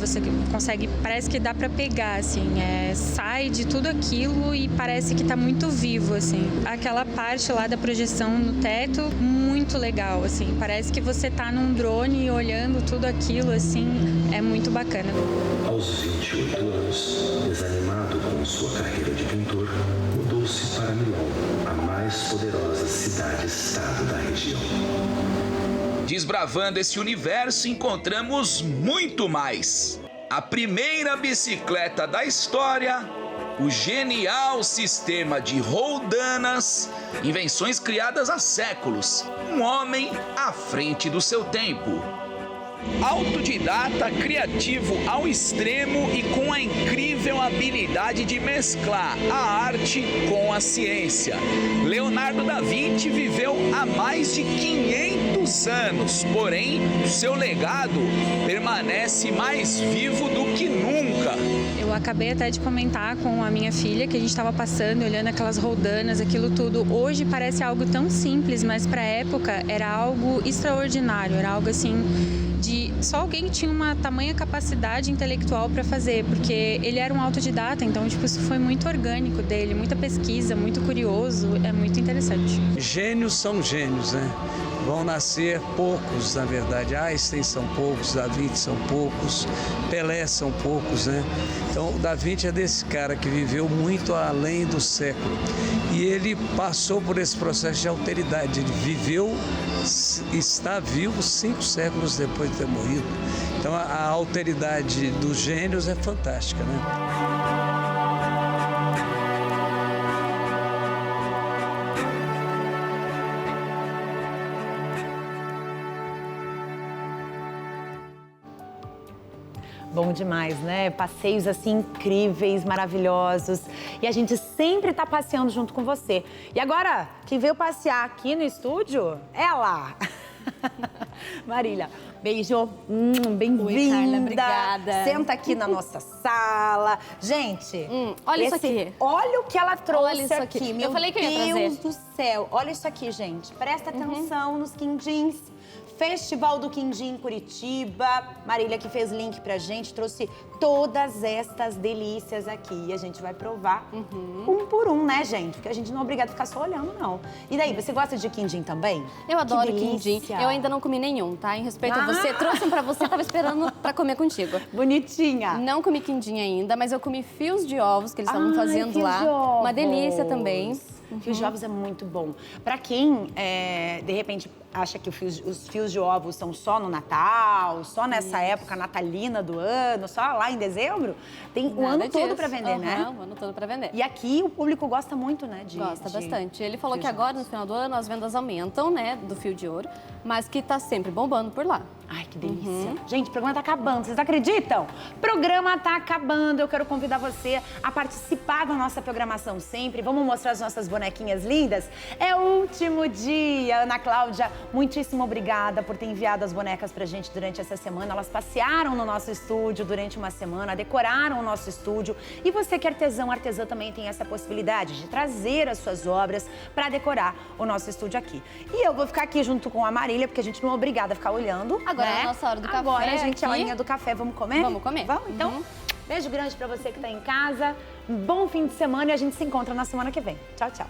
parece que dá para pegar, assim, sai de tudo aquilo e parece que está muito vivo, assim. Aquela parte lá da projeção no teto, muito legal, assim. Parece que você está num drone olhando tudo aquilo, assim, é muito bacana. Aos 28 anos, desanimado com sua carreira de pintor, mudou-se para Milão, a mais poderosa cidade-estado da região. Desbravando esse universo, encontramos muito mais. A primeira bicicleta da história, o genial sistema de roldanas, invenções criadas há séculos, um homem à frente do seu tempo. Autodidata, criativo ao extremo e com a incrível habilidade de mesclar a arte com a ciência. Leonardo da Vinci viveu há mais de 500 anos, porém, seu legado permanece mais vivo do que nunca. Eu acabei até de comentar com a minha filha que a gente estava passando, olhando aquelas roldanas, aquilo tudo. Hoje parece algo tão simples, mas para a época era algo extraordinário, era algo assim de só alguém que tinha uma tamanha capacidade intelectual para fazer, porque ele era um autodidata, então tipo, isso foi muito orgânico dele, muita pesquisa, muito curioso, é muito interessante. Gênios são gênios, né? Vão nascer poucos, na verdade. Einstein são poucos, Da Vinci são poucos, Pelé são poucos, né? Então, o Da Vinci é desse cara que viveu muito além do século. E ele passou por esse processo de alteridade. Ele viveu, está vivo 5 séculos depois de ter morrido. Então, a alteridade dos gênios é fantástica, né? bom demais, né? Passeios assim incríveis, maravilhosos. E a gente sempre tá passeando junto com você. E agora, quem veio passear aqui no estúdio, ela! Marília, beijo, bem-vinda. Obrigada. Senta aqui na nossa sala. Gente, olha isso aqui. Olha o que ela trouxe olha isso aqui. Meu eu falei que eu ia Deus trazer. do céu. Olha isso aqui, gente. Presta atenção nos quindins. Festival do Quindim em Curitiba. Marília que fez link pra gente, trouxe todas estas delícias aqui. E a gente vai provar um por um, né, gente? Porque a gente não é obrigado a ficar só olhando, não. E daí, você gosta de quindim também? Eu adoro delícia. quindim. Eu ainda não comi nenhum, tá? Em respeito a você. Trouxe um pra você, tava esperando pra comer contigo. Bonitinha. Não comi quindim ainda, mas eu comi fios de ovos que eles estavam fazendo lá. De ovos. Uma delícia também. Fios de ovos é muito bom. Pra quem, de repente, acha que os fios de ovos são só no Natal, só nessa época natalina do ano, só lá em dezembro, tem o ano todo pra vender, né? O ano todo pra vender. E aqui o público gosta muito, né? Gosta bastante. Ele falou que agora, no final do ano, as vendas aumentam, né, do fio de ouro, mas que tá sempre bombando por lá. Ai, que delícia. Gente, o programa tá acabando, vocês acreditam? O programa tá acabando, eu quero convidar você a participar da nossa programação sempre. Vamos mostrar as nossas bonequinhas lindas? É o último dia. Ana Cláudia, muitíssimo obrigada por ter enviado as bonecas pra gente durante essa semana. Elas passearam no nosso estúdio durante uma semana, decoraram o nosso estúdio. E você que é artesão, artesã também tem essa possibilidade de trazer as suas obras pra decorar o nosso estúdio aqui. E eu vou ficar aqui junto com a Marília, porque a gente não é obrigada a ficar olhando. Agora é a nossa hora do café. Agora a gente é a aqui. horinha do café. Vamos comer? Vamos comer. Vamos? Então, beijo grande pra você que tá em casa. Um bom fim de semana e a gente se encontra na semana que vem. Tchau, tchau.